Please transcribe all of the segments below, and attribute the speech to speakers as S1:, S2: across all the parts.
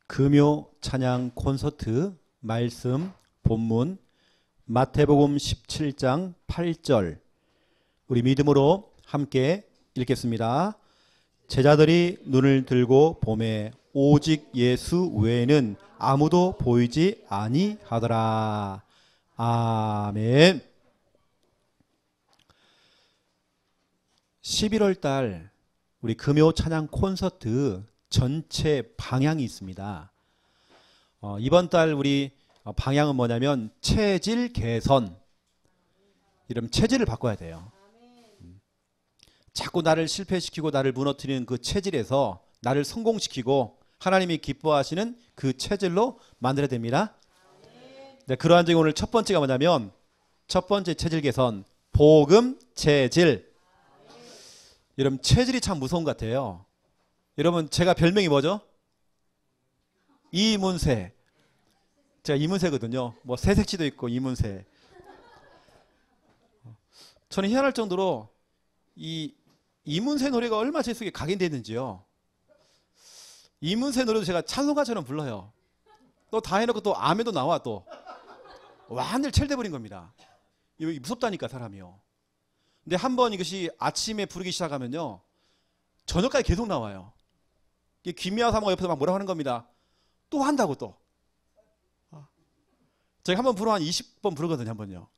S1: 금요 찬양 콘서트 말씀 본문 마태복음 17장 8절 우리 믿음으로 함께 읽겠습니다. 제자들이 눈을 들고 보매 오직 예수 외에는 아무도 보이지 아니하더라. 아멘. 11월 달 우리 금요 찬양 콘서트 전체 방향이 있습니다. 이번 달 우리 방향은 뭐냐면 체질 개선. 이러면 체질을 바꿔야 돼요. 자꾸 나를 실패시키고 나를 무너뜨리는 그 체질에서 나를 성공시키고 하나님이 기뻐하시는 그 체질로 만들어야 됩니다. 네, 그러한 중에 오늘 첫 번째가 뭐냐면 첫 번째 체질 개선, 복음 체질. 여러분 체질이 참 무서운 것 같아요. 여러분 제가 별명이 뭐죠? 이문세. 제가 이문세거든요. 뭐 새색시도 있고 이문세. 저는 희한할 정도로 이 이문세 노래가 얼마나 제 속에 각인되는지요. 이문세 노래도 제가 찬송가처럼 불러요. 또 다 해놓고 또 암에도 나와 또. 완전히 첼돼버린 겁니다. 이거 무섭다니까 사람이요. 근데 한번 이것이 아침에 부르기 시작하면요. 저녁까지 계속 나와요. 김미아 사모가 옆에서 막 뭐라고 하는 겁니다. 또 한다고 또. 제가 한번 부르면 한 20번 부르거든요. 한 번요.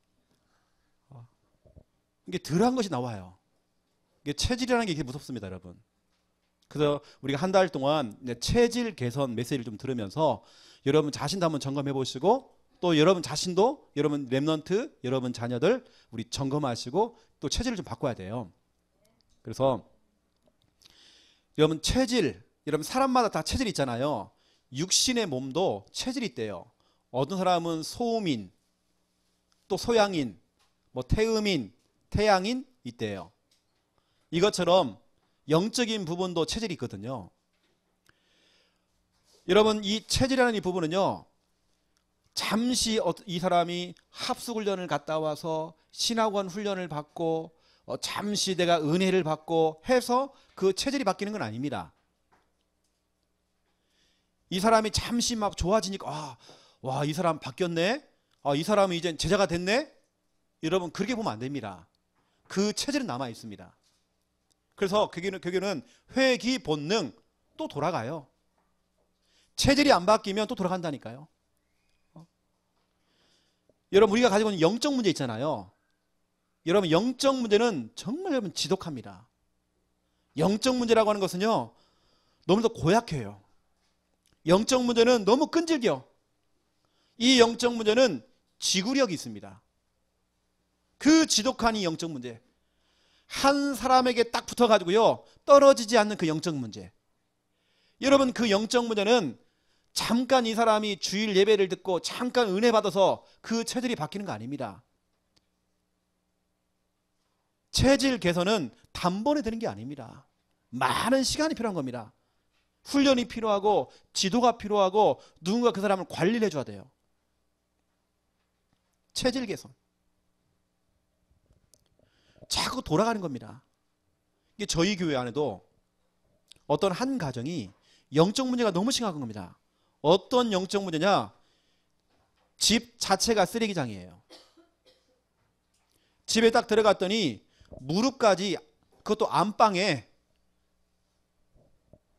S1: 이게 덜한 것이 나와요. 이게 체질이라는 게 이렇게 무섭습니다. 여러분. 그래서 우리가 한 달 동안 체질 개선 메시지를 좀 들으면서 여러분 자신도 한번 점검해 보시고 또 여러분 자신도 여러분 렘넌트 여러분 자녀들 우리 점검하시고 또 체질을 좀 바꿔야 돼요. 그래서 여러분 체질 여러분 사람마다 다 체질이 있잖아요. 육신의 몸도 체질이 있대요. 어떤 사람은 소음인 또 소양인 뭐 태음인 태양인 있대요. 이것처럼 영적인 부분도 체질이 있거든요. 여러분 이 체질이라는 이 부분은요. 잠시 이 사람이 합숙훈련을 갔다 와서 신학원 훈련을 받고 잠시 내가 은혜를 받고 해서 그 체질이 바뀌는 건 아닙니다. 이 사람이 잠시 막 좋아지니까 와, 이 사람 바뀌었네. 이 사람이 이제 제자가 됐네. 여러분 그렇게 보면 안 됩니다. 그 체질은 남아 있습니다. 그래서 교교는 회귀 본능 또 돌아가요. 체질이 안 바뀌면 또 돌아간다니까요. 여러분 우리가 가지고 있는 영적 문제 있잖아요. 여러분 영적 문제는 정말 여러분 지독합니다. 영적 문제라고 하는 것은요. 너무도 고약해요. 영적 문제는 너무 끈질겨. 이 영적 문제는 지구력이 있습니다. 그 지독한 이 영적 문제. 한 사람에게 딱 붙어가지고요. 떨어지지 않는 그 영적 문제. 여러분 그 영적 문제는 잠깐 이 사람이 주일 예배를 듣고 잠깐 은혜 받아서 그 체질이 바뀌는 거 아닙니다. 체질 개선은 단번에 되는 게 아닙니다. 많은 시간이 필요한 겁니다. 훈련이 필요하고 지도가 필요하고 누군가 그 사람을 관리를 해줘야 돼요. 체질 개선. 자꾸 돌아가는 겁니다. 이게 저희 교회 안에도 어떤 한 가정이 영적 문제가 너무 심각한 겁니다. 어떤 영적 문제냐? 집 자체가 쓰레기장이에요. 집에 딱 들어갔더니 무릎까지 그것도 안방에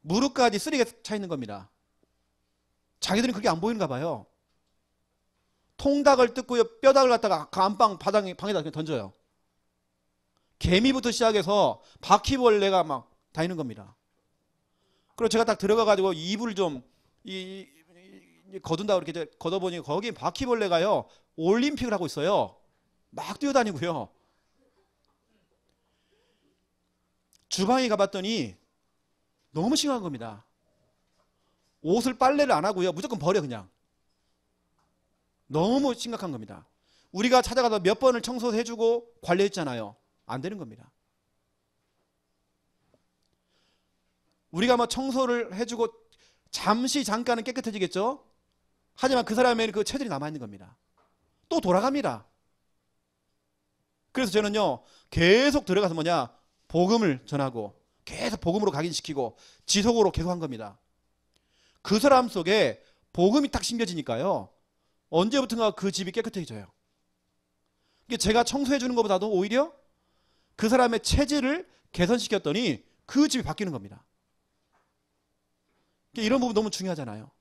S1: 무릎까지 쓰레기가 차 있는 겁니다. 자기들은 그게 안 보이는가 봐요. 통닭을 뜯고요. 뼈다귀를 갖다가 그 안방 방에다 그냥 던져요. 개미부터 시작해서 바퀴벌레가 막 다니는 겁니다. 그리고 제가 딱 들어가가지고 이불을 좀 거둔다고 이렇게 걷어보니 거기 바퀴벌레가요. 올림픽을 하고 있어요. 막 뛰어다니고요. 주방에 가봤더니 너무 심한 겁니다. 옷을 빨래를 안 하고요. 무조건 버려 그냥. 너무 심각한 겁니다. 우리가 찾아가서 몇 번을 청소해주고 관리했잖아요. 안 되는 겁니다. 우리가 뭐 청소를 해주고 잠깐은 깨끗해지겠죠? 하지만 그 사람의 그 체질이 남아있는 겁니다. 또 돌아갑니다. 그래서 저는요 계속 들어가서 복음을 전하고 계속 복음으로 각인시키고 지속으로 계속 한 겁니다. 그 사람 속에 복음이 딱 심겨지니까요. 언제부턴가 그 집이 깨끗해져요. 이게 제가 청소해 주는 것보다도 오히려 그 사람의 체질을 개선시켰더니 그 집이 바뀌는 겁니다. 이런 부분 너무 중요하잖아요.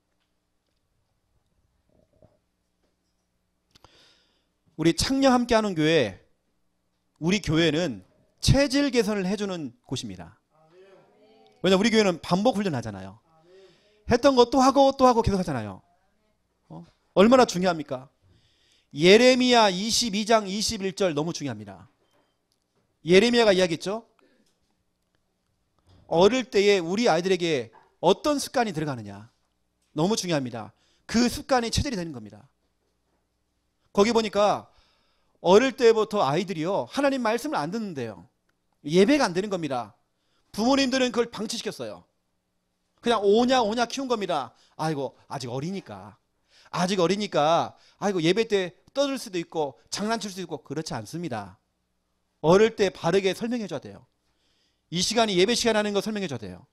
S1: 우리 창녕 함께하는 교회, 우리 교회는 체질 개선을 해주는 곳입니다. 왜냐하면 우리 교회는 반복 훈련하잖아요. 했던 거 또 하고 또 하고 계속 하잖아요. 얼마나 중요합니까? 예레미야 22장 21절 너무 중요합니다. 예레미야가 이야기했죠. 어릴 때에 우리 아이들에게 어떤 습관이 들어가느냐. 너무 중요합니다. 그 습관이 체질이 되는 겁니다. 거기 보니까 어릴 때부터 아이들이요, 하나님 말씀을 안 듣는데요. 예배가 안 되는 겁니다. 부모님들은 그걸 방치시켰어요. 그냥 오냐 키운 겁니다. 아이고 아직 어리니까 아이고 예배 때 떠들 수도 있고 장난칠 수도 있고. 그렇지 않습니다. 어릴 때 바르게 설명해 줘야 돼요. 이 시간이 예배 시간 하는 거 설명해 줘야 돼요.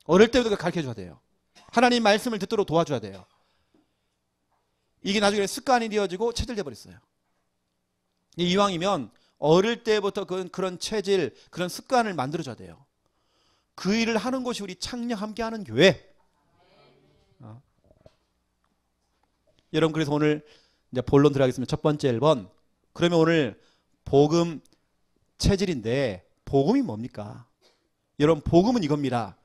S1: 어릴 때부터 가르쳐 줘야 돼요. 하나님 말씀을 듣도록 도와줘야 돼요. 이게 나중에 습관이 되어지고 체질돼 버렸어요. 이왕이면 어릴 때부터 그런 체질, 그런 습관을 만들어 줘야 돼요. 그 일을 하는 곳이 우리 창녕 함께하는 교회. 여러분, 그래서 오늘 이제 본론 들어가겠습니다. 첫 번째 1번. 그러면 오늘 복음 체질인데 복음이 뭡니까? 여러분, 복음은 이겁니다.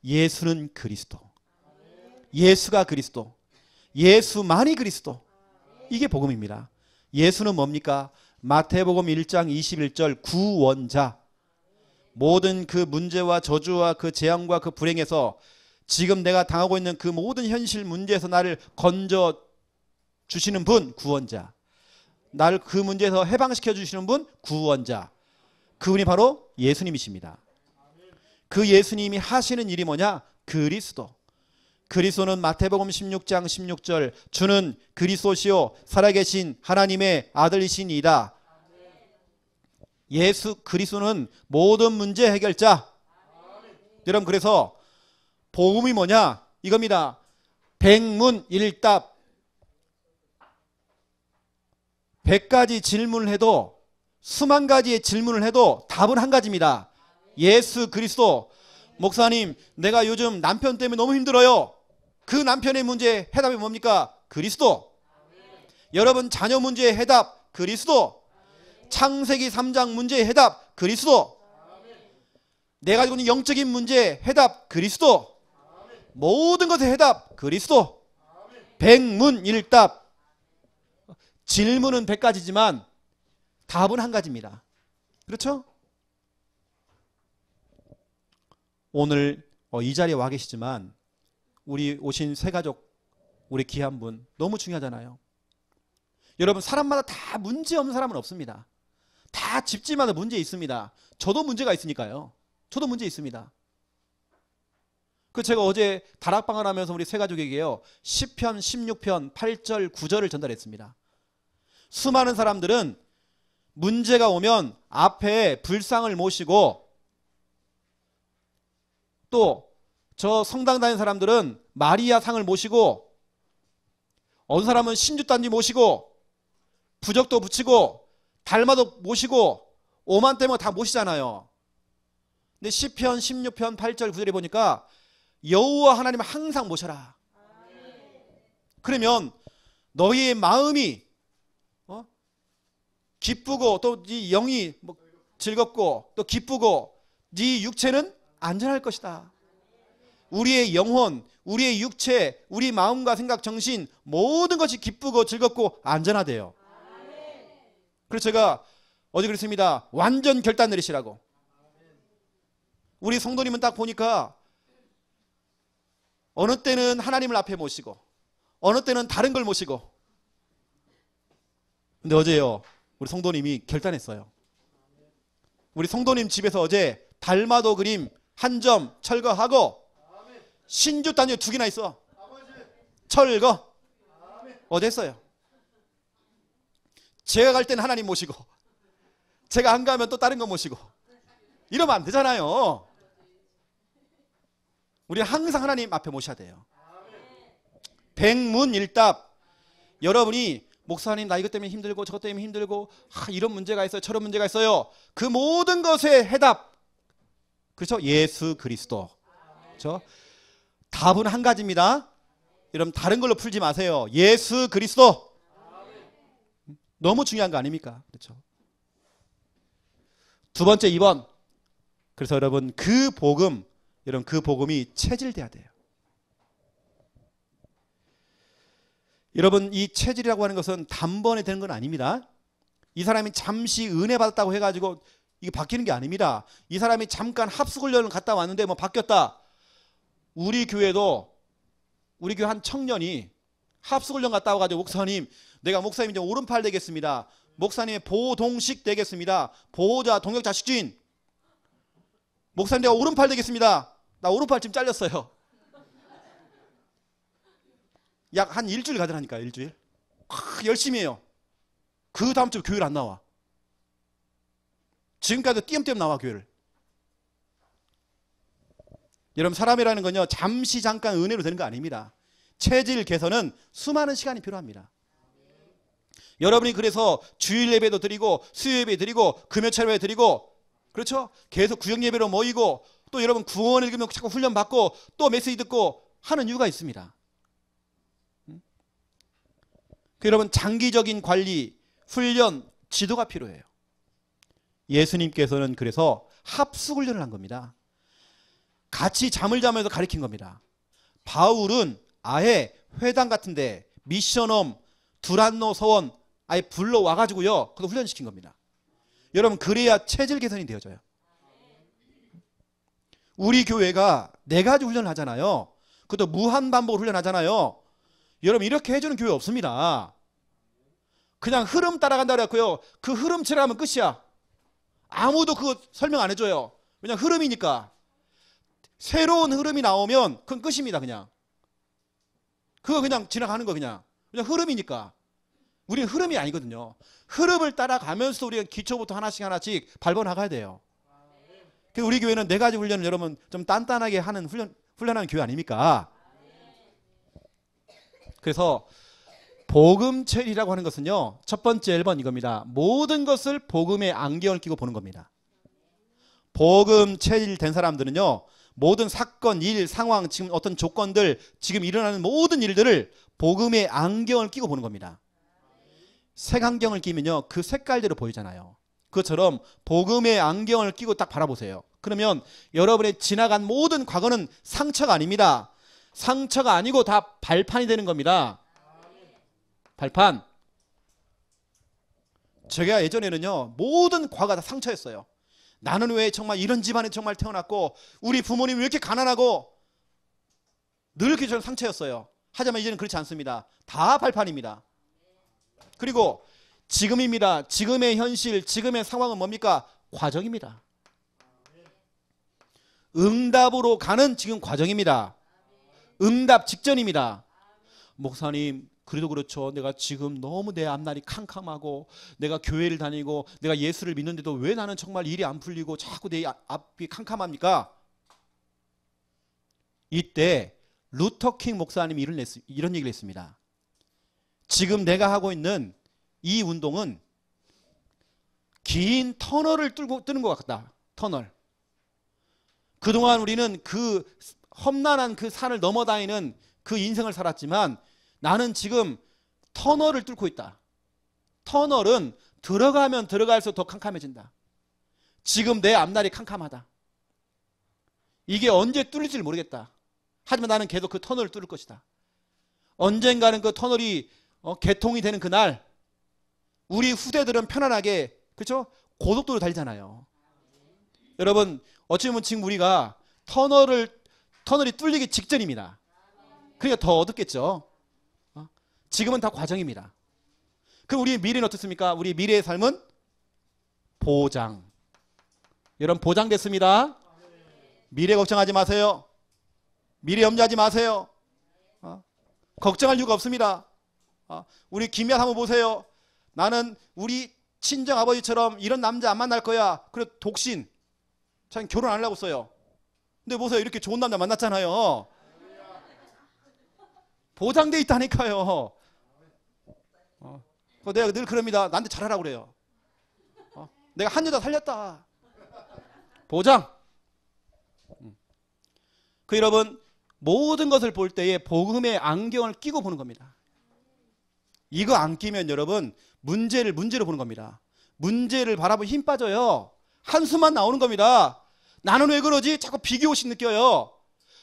S1: 예수는 그리스도. 예수가 그리스도. 예수만이 그리스도. 이게 복음입니다. 예수는 뭡니까? 마태복음 1장 21절 구원자. 모든 그 문제와 저주와 그 재앙과 그 불행에서 지금 내가 당하고 있는 그 모든 현실 문제에서 나를 건져 주시는 분, 구원자. 나를 그 문제에서 해방시켜 주시는 분, 구원자. 그분이 바로 예수님이십니다. 그 예수님이 하시는 일이 뭐냐? 그리스도. 그리스도는 마태복음 16장 16절 주는 그리스도시요 살아계신 하나님의 아들이시니이다. 예수 그리스도는 모든 문제 해결자. 여러분, 그래서 복음이 뭐냐? 이겁니다. 백문일답. 100가지 질문을 해도, 수만 가지의 질문을 해도 답은 한 가지입니다. 예수 그리스도. 목사님, 내가 요즘 남편 때문에 너무 힘들어요. 그 남편의 문제의 해답이 뭡니까? 그리스도. 여러분 자녀 문제의 해답 그리스도. 창세기 3장 문제의 해답 그리스도. 내가 가지고 있는 영적인 문제의 해답 그리스도. 모든 것의 해답 그리스도. 백문일답. 질문은 100가지지만 답은 한 가지입니다. 그렇죠? 오늘 이 자리에 와 계시지만 우리 오신 새 가족, 우리 귀한 분 너무 중요하잖아요. 여러분, 사람마다 다 문제 없는 사람은 없습니다. 다 집집마다 문제 있습니다. 저도 문제가 있으니까요. 저도 문제 있습니다. 그 제가 어제 다락방을 하면서 우리 새 가족에게요, 시편 16편 8절 9절을 전달했습니다. 수많은 사람들은 문제가 오면 앞에 불상을 모시고, 또 저 성당 다니는 사람들은 마리아 상을 모시고, 어느 사람은 신주단지 모시고, 부적도 붙이고, 달마도 모시고, 오만대모 다 모시잖아요. 근데 시편 16편 8절 9절에 보니까 여호와 하나님을 항상 모셔라. 그러면 너희의 마음이 기쁘고, 또 네 영이 즐겁고 또 기쁘고 네 육체는 안전할 것이다. 우리의 영혼, 우리의 육체, 우리 마음과 생각, 정신 모든 것이 기쁘고 즐겁고 안전하대요. 그래서 제가 어제 그랬습니다. 완전 결단 내리시라고. 우리 성도님은 딱 보니까 어느 때는 하나님을 앞에 모시고 어느 때는 다른 걸 모시고. 근데 어제요, 우리 성도님이 결단했어요. 우리 성도님 집에서 어제 달마도 그림 한 점 철거하고 신주 단지 2개나 있어. 철거. 어제 했어요. 제가 갈 때는 하나님 모시고, 제가 안 가면 또 다른 거 모시고. 이러면 안 되잖아요. 우리 항상 하나님 앞에 모셔야 돼요. 백문일답. 여러분이 목사님 나 이것 때문에 힘들고 저것 때문에 힘들고 이런 문제가 있어요. 저런 문제가 있어요. 그 모든 것의 해답. 그렇죠? 예수 그리스도. 그렇죠? 답은 한 가지입니다. 여러분 다른 걸로 풀지 마세요. 예수 그리스도. 너무 중요한 거 아닙니까? 그렇죠? 두 번째 2번. 그래서 여러분 그 복음, 여러분 그 복음이 체질돼야 돼요. 여러분 이 체질이라고 하는 것은 단번에 되는 건 아닙니다. 이 사람이 잠시 은혜 받았다고 해가지고 이게 바뀌는 게 아닙니다. 이 사람이 잠깐 합숙훈련을 갔다 왔는데 뭐 바뀌었다. 우리 교회도 우리 교회 한 청년이 합숙훈련 갔다 와가지고 목사님 내가 목사님 이제 오른팔 되겠습니다. 목사님의 보동식 되겠습니다. 보호자 동역자식주인. 목사님 내가 오른팔 되겠습니다. 나 오른팔 지금 잘렸어요. 약 한 일주일 가더라니까요. 일주일. 열심히 해요. 그 다음 주 교회를 안 나와. 지금까지도 띄엄띄엄 나와 교회를. 여러분 사람이라는 건요 잠시 잠깐 은혜로 되는 거 아닙니다. 체질 개선은 수많은 시간이 필요합니다. 여러분이 그래서 주일 예배도 드리고 수요 예배 드리고 금요철 예배 드리고 그렇죠? 계속 구역 예배로 모이고 또 여러분 구원 읽으면 자꾸 훈련 받고 또 메시지 듣고 하는 이유가 있습니다. 여러분 장기적인 관리, 훈련, 지도가 필요해요. 예수님께서는 그래서 합숙훈련을 한 겁니다. 같이 잠을 자면서 가르친 겁니다. 바울은 아예 회당 같은데 미션홈, 두란노 서원 아예 불러와가지고요. 그거 훈련시킨 겁니다. 여러분 그래야 체질 개선이 되어져요. 우리 교회가 4가지 훈련을 하잖아요. 그것도 무한반복 훈련하잖아요. 여러분 이렇게 해주는 교회 없습니다. 그냥 흐름 따라간다 그랬고요. 그 흐름처럼 하면 끝이야. 아무도 그거 설명 안 해줘요. 그냥 흐름이니까. 새로운 흐름이 나오면 그건 끝입니다. 그냥. 그거 그냥 지나가는 거 그냥 흐름이니까. 우리는 흐름이 아니거든요. 흐름을 따라가면서 우리가 기초부터 하나씩 밟아 나가야 돼요. 그래서 우리 교회는 4가지 훈련을 여러분 좀 단단하게 하는 훈련하는 교회 아닙니까? 그래서 복음 체리라고 하는 것은요. 첫 번째 1번 이겁니다. 모든 것을 복음의 안경을 끼고 보는 겁니다. 복음 체질 된 사람들은요. 모든 사건, 일, 상황, 지금 어떤 조건들, 지금 일어나는 모든 일들을 복음의 안경을 끼고 보는 겁니다. 색안경을 끼면요. 그 색깔대로 보이잖아요. 그것처럼 복음의 안경을 끼고 딱 바라보세요. 그러면 여러분의 지나간 모든 과거는 상처가 아닙니다. 상처가 아니고 다 발판이 되는 겁니다. 발판. 제가 예전에는요. 모든 과거가 다 상처였어요. 나는 왜 정말 이런 집안에 정말 태어났고 우리 부모님이 왜 이렇게 가난하고 늘 이렇게 저는 상처였어요. 하지만 이제는 그렇지 않습니다. 다 발판입니다. 그리고 지금입니다. 지금의 현실, 지금의 상황은 뭡니까? 과정입니다. 응답으로 가는 지금 과정입니다. 응답 직전입니다. 목사님 그래도 그렇죠. 내가 지금 너무 내 앞날이 캄캄하고 내가 교회를 다니고 내가 예수를 믿는데도 왜 나는 정말 일이 안 풀리고 자꾸 내 앞이 캄캄합니까? 이때 루터킹 목사님이 이런 얘기를 했습니다. 지금 내가 하고 있는 이 운동은 긴 터널을 뜨는 것 같다. 터널. 그동안 우리는 그 험난한 그 산을 넘어다니는 그 인생을 살았지만 나는 지금 터널을 뚫고 있다. 터널은 들어가면 들어갈수록 더 캄캄해진다. 지금 내 앞날이 캄캄하다. 이게 언제 뚫릴지 모르겠다. 하지만 나는 계속 그 터널을 뚫을 것이다. 언젠가는 그 터널이 개통이 되는 그날 우리 후대들은 편안하게 그렇죠? 고속도로 달리잖아요. 여러분 어찌 보면 지금 우리가 터널이 뚫리기 직전입니다. 그러니까 더 어둡겠죠. 지금은 다 과정입니다. 그럼 우리의 미래는 어떻습니까? 우리 미래의 삶은 보장. 여러분 보장됐습니다. 미래 걱정하지 마세요. 미래 염려하지 마세요. 걱정할 이유가 없습니다. 우리 김미아 한번 보세요. 나는 우리 친정 아버지처럼 이런 남자 안 만날 거야. 그래 독신. 자기는 결혼 안 하려고 써요. 근데 보세요. 이렇게 좋은 남자 만났잖아요. 보장돼 있다니까요. 내가 늘 그럽니다. 나한테 잘하라고 그래요. 내가 한 여자 살렸다. 보장. 그 여러분, 모든 것을 볼 때에 복음의 안경을 끼고 보는 겁니다. 이거 안 끼면 여러분 문제를 문제로 보는 겁니다. 문제를 바라보면 힘 빠져요. 한숨만 나오는 겁니다. 나는 왜 그러지? 자꾸 비교의식 느껴요.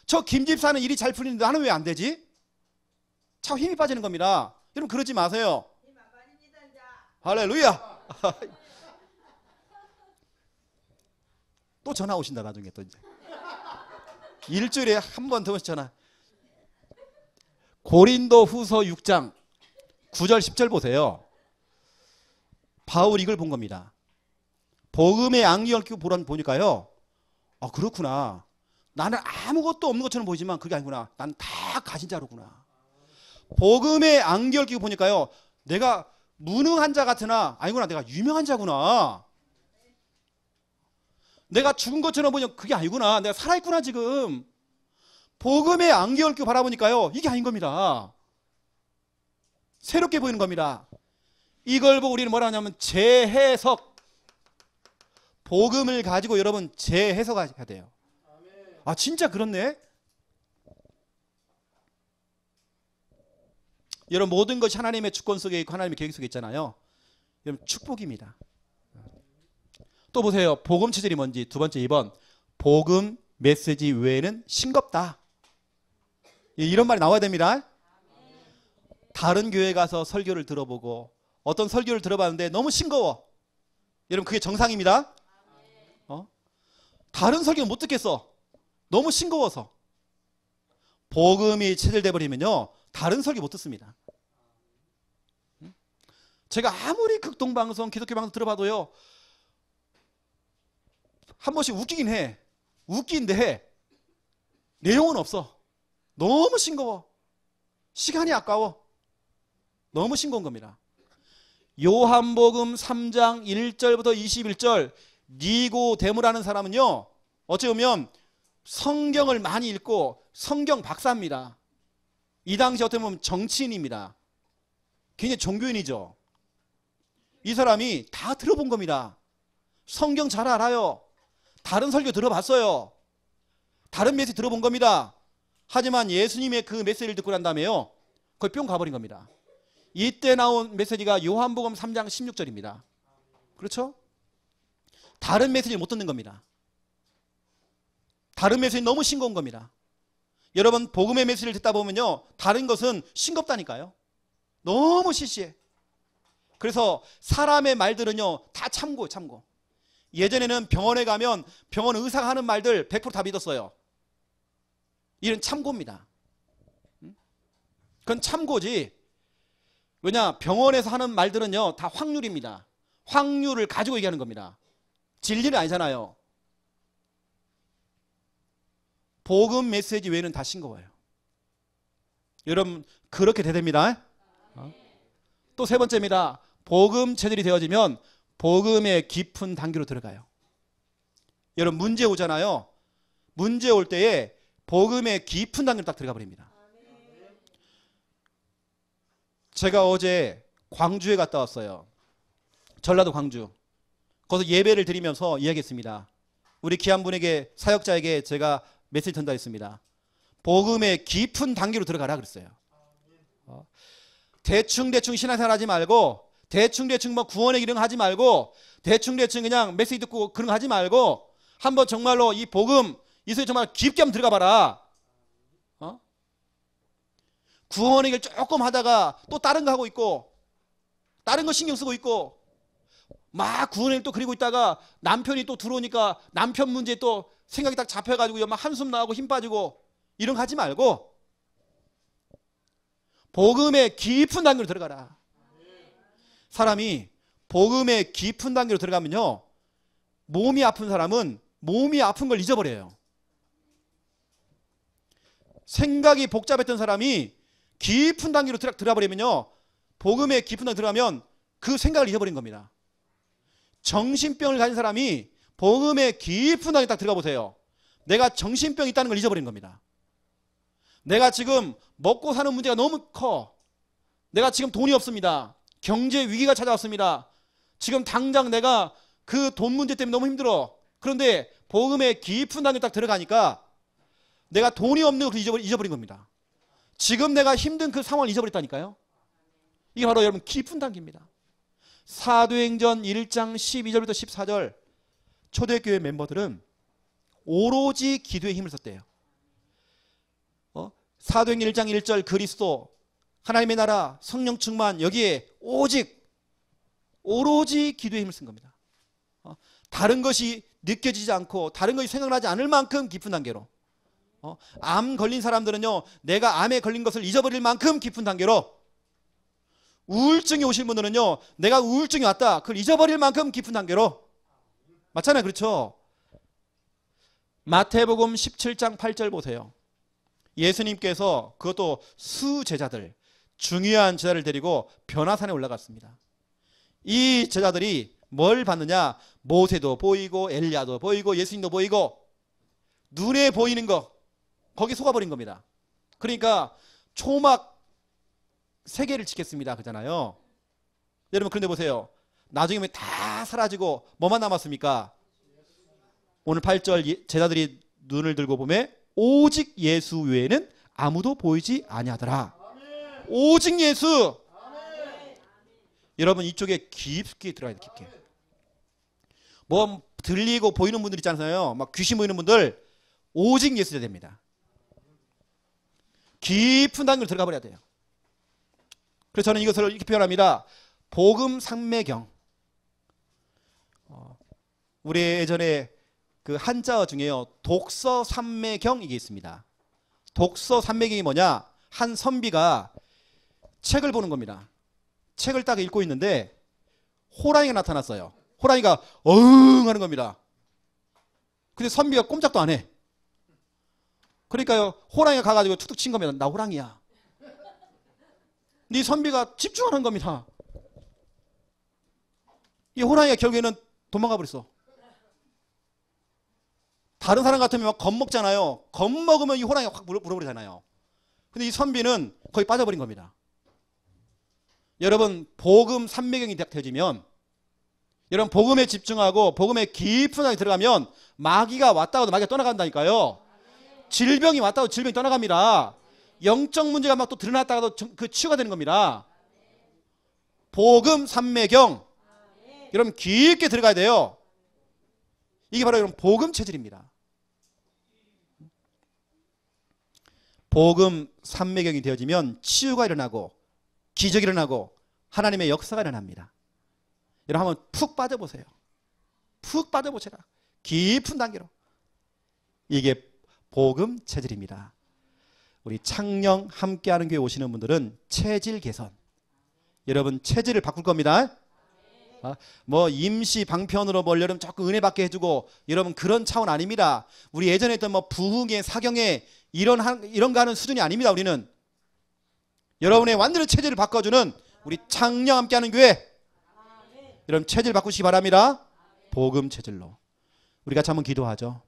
S1: 저 김 집사는 일이 잘 풀리는데 나는 왜 안 되지? 자꾸 힘이 빠지는 겁니다. 여러분 그러지 마세요. 할렐루야. 또 전화 오신다 나중에 또 이제. 일주일에 한 번 더 전화. 고린도 후서 6장 9절 10절 보세요. 바울이 이걸 본 겁니다. 복음의 안경을 끼고 보니까요. 그렇구나. 나는 아무것도 없는 것처럼 보이지만 그게 아니구나. 난 다 가진 자로구나. 복음의 안경을 끼고 보니까요. 내가 무능한 자 같으나 아니구나. 내가 유명한 자구나. 내가 죽은 것처럼 보니 그게 아니구나. 내가 살아있구나 지금. 복음의 안경을 끼고 바라보니까요. 이게 아닌 겁니다. 새롭게 보이는 겁니다. 이걸 보고 우리는 뭐라 하냐면 재해석. 복음을 가지고 여러분 재해석해야 돼요. 진짜 그렇네. 여러분 모든 것이 하나님의 주권 속에 있고 하나님의 계획 속에 있잖아요. 여러분 축복입니다. 또 보세요. 복음 체질이 뭔지. 두 번째 2번. 복음 메시지 외에는 싱겁다. 이런 말이 나와야 됩니다. 다른 교회 가서 설교를 들어보고 어떤 설교를 들어봤는데 너무 싱거워. 여러분 그게 정상입니다. 다른 설교 못 듣겠어. 너무 싱거워서. 복음이 체질돼 버리면요. 다른 설교 못 듣습니다. 제가 아무리 극동방송, 기독교 방송 들어봐도요. 한 번씩 웃기긴 해. 웃긴데 내용은 없어. 너무 싱거워. 시간이 아까워. 너무 싱거운 겁니다. 요한복음 3장 1절부터 21절 니고데모라는 사람은요. 어찌 보면 성경을 많이 읽고 성경 박사입니다. 이 당시 어떻게 보면 정치인입니다. 굉장히 종교인이죠. 이 사람이 다 들어본 겁니다. 성경 잘 알아요. 다른 설교 들어봤어요. 다른 메시지 들어본 겁니다. 하지만 예수님의 그 메시지를 듣고 난 다음에요. 거의 뿅 가버린 겁니다. 이때 나온 메시지가 요한복음 3장 16절입니다. 그렇죠? 다른 메시지를 못 듣는 겁니다. 다른 메시지 너무 싱거운 겁니다. 여러분 복음의 메시지를 듣다 보면요. 다른 것은 싱겁다니까요. 너무 시시해. 그래서 사람의 말들은요. 다 참고. 예전에는 병원에 가면 병원 의사가 하는 말들 100% 다 믿었어요. 이런 참고입니다. 그건 참고지. 왜냐 병원에서 하는 말들은요. 다 확률입니다. 확률을 가지고 얘기하는 겁니다. 진리는 아니잖아요. 복음 메시지 외에는 다 싱거워요. 여러분 그렇게 되됩니다. 또 세 번째입니다. 복음 체질이 되어지면 복음의 깊은 단계로 들어가요. 여러분 문제 오잖아요. 문제 올 때에 복음의 깊은 단계로 딱 들어가 버립니다. 제가 어제 광주에 갔다 왔어요. 전라도 광주. 거기서 예배를 드리면서 이야기했습니다. 우리 귀한 분에게 사역자에게 제가 메시지 전달했습니다. 복음의 깊은 단계로 들어가라 그랬어요. 대충 신앙생활 하지 말고 대충 뭐 구원의 기능 하지 말고 대충 그냥 메시지 듣고 그런 거 하지 말고 한번 정말로 이 복음 이 속에 정말 깊게 한번 들어가 봐라. 구원의 길 조금 하다가 또 다른 거 하고 있고 다른 거 신경 쓰고 있고 막 구원의 길 또 그리고 있다가 남편이 또 들어오니까 남편 문제에 또 생각이 딱 잡혀가지고 막 한숨 나오고 힘 빠지고 이런 거 하지 말고 복음의 깊은 단계로 들어가라. 사람이 복음의 깊은 단계로 들어가면요. 몸이 아픈 사람은 몸이 아픈 걸 잊어버려요. 생각이 복잡했던 사람이 깊은 단계로 들어버리면요. 복음의 깊은 단계로 들어가면 그 생각을 잊어버린 겁니다. 정신병을 가진 사람이 복음의 깊은 단계에 딱 들어가 보세요. 내가 정신병이 있다는 걸 잊어버린 겁니다. 내가 지금 먹고 사는 문제가 너무 커. 내가 지금 돈이 없습니다. 경제 위기가 찾아왔습니다. 지금 당장 내가 그 돈 문제 때문에 너무 힘들어. 그런데 복음의 깊은 단계에 딱 들어가니까 내가 돈이 없는 걸 잊어버린 겁니다. 지금 내가 힘든 그 상황을 잊어버렸다니까요. 이게 바로 여러분 깊은 단계입니다. 사도행전 1장 12절부터 14절 초대교회 멤버들은 오로지 기도에 힘을 썼대요. 사도행전 1장 1절 그리스도 하나님의 나라 성령 충만 여기에 오로지 기도에 힘을 쓴 겁니다. 다른 것이 느껴지지 않고 다른 것이 생각나지 않을 만큼 깊은 단계로 암 걸린 사람들은요 내가 암에 걸린 것을 잊어버릴 만큼 깊은 단계로 우울증이 오신 분들은요 내가 우울증이 왔다 그걸 잊어버릴 만큼 깊은 단계로 맞잖아요. 그렇죠? 마태복음 17장 8절 보세요. 예수님께서 그것도 수제자들 중요한 제자를 데리고 변화산에 올라갔습니다. 이 제자들이 뭘 봤느냐? 모세도 보이고 엘리야도 보이고 예수님도 보이고 눈에 보이는 거 거기 속아버린 겁니다. 그러니까 초막 세계를 지켰습니다 그잖아요. 여러분 그런데 보세요. 나중에 다 사라지고 뭐만 남았습니까? 오늘 8절 제자들이 눈을 들고 보면 오직 예수 외에는 아무도 보이지 아니하더라. 오직 예수. 여러분 이쪽에 깊게 들어가야 돼. 깊게. 뭐 들리고 보이는 분들 있잖아요. 막 귀신 보이는 분들 오직 예수가 됩니다. 깊은 단계로 들어가 버려야 돼요. 그래서 저는 이것을 이렇게 표현합니다. 복음 상매경. 우리 예전에 그 한자어 중에요. 독서 삼매경 이게 있습니다. 독서 삼매경이 뭐냐? 한 선비가 책을 보는 겁니다. 책을 딱 읽고 있는데 호랑이가 나타났어요. 호랑이가 어흥 하는 겁니다. 근데 선비가 꼼짝도 안 해. 그러니까요 호랑이가 가가지고 툭툭 친 겁니다. 나 호랑이야. 근데 이 선비가 집중하는 겁니다. 이 호랑이가 결국에는 도망가 버렸어. 다른 사람 같으면 막 겁먹잖아요. 겁먹으면 이 호랑이가 확 물어버리잖아요. 근데 이 선비는 거의 빠져버린 겁니다. 여러분 복음 삼매경이 되어지면 여러분 복음에 집중하고 복음에 깊은 안에 들어가면 마귀가 왔다고 마귀가 떠나간다니까요. 질병이 왔다고 질병이 떠나갑니다. 영적 문제가 막 또 드러났다가도 그 치유가 되는 겁니다. 복음 삼매경 여러분 깊게 들어가야 돼요. 이게 바로 여러분 복음 체질입니다. 복음 삼매경이 되어지면 치유가 일어나고 기적이 일어나고 하나님의 역사가 일어납니다. 여러분 한번 푹 빠져보세요. 푹 빠져보시라. 깊은 단계로. 이게 복음 체질입니다. 우리 창녕 함께하는 교회 오시는 분들은 체질 개선. 여러분 체질을 바꿀 겁니다. 뭐 임시 방편으로 뭘 여러분 조금 은혜 받게 해주고 여러분 그런 차원 아닙니다. 우리 예전에 했던 뭐 부흥회 사경회 이런 거 하는 수준이 아닙니다. 우리는 여러분의 완전히 체질을 바꿔주는 우리 창녕 함께하는 교회. 여러분 체질 바꾸시기 바랍니다. 복음 체질로. 우리 같이 한번 기도하죠.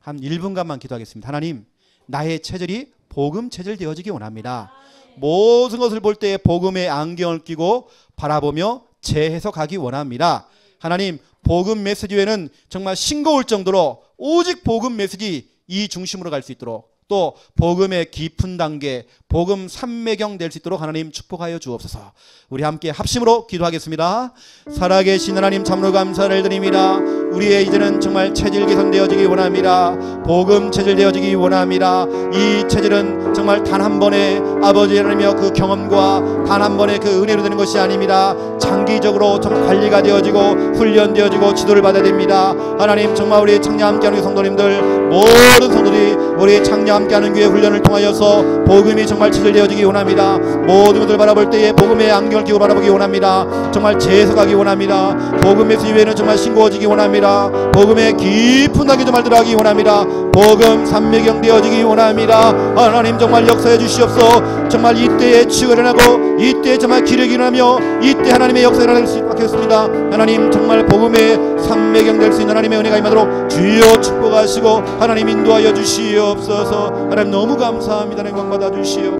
S1: 한 1분간만 기도하겠습니다. 하나님 나의 체질이 복음 체질 되어지기 원합니다. 모든 것을 볼 때 복음의 안경을 끼고 바라보며 재해석하기 원합니다. 하나님 복음 메시지 외에는 정말 싱거울 정도로 오직 복음 메시지 이 중심으로 갈 수 있도록 또 복음의 깊은 단계 복음 삼매경 될 수 있도록 하나님 축복하여 주옵소서. 우리 함께 합심으로 기도하겠습니다. 살아계신 하나님 참으로 감사를 드립니다. 우리의 이제는 정말 체질 개선되어지기 원합니다. 복음 체질 되어지기 원합니다. 이 체질은 정말 단 한 번의 아버지 하나님의 그 경험과 단 한 번의 그 은혜로 되는 것이 아닙니다. 장기적으로 정말 관리가 되어지고 훈련되어지고 지도를 받아야 됩니다. 하나님 정말 우리 창녕 함께하는 성도님들 모든 성도들이 우리 창녕 함께하는 교회 훈련을 통하여서 복음이 정말 체질되어지기 원합니다. 모든 것을 바라볼 때에 복음의 안경을 끼고 바라보기 원합니다. 정말 재해석하기 원합니다. 복음 메시지 외에는 정말 싱거워지기 원합니다. 복음의 깊은 단계 정말 들어가기 원합니다. 복음 삼매경 되어지기 원합니다. 하나님 정말 역사해 주시옵소서. 정말 이때에 치유가 일어나고 이때에 정말 기력이 일어나며 이때 하나님의 역사가 일어날 수 있게 하겠습니다. 하나님 정말 복음의 삼매경 될 수 있는 하나님의 은혜가 임하도록 주여 축복하시고 하나님 인도하여 주시옵소서. 하나님 너무 감사합니다. 영광 받아주시오.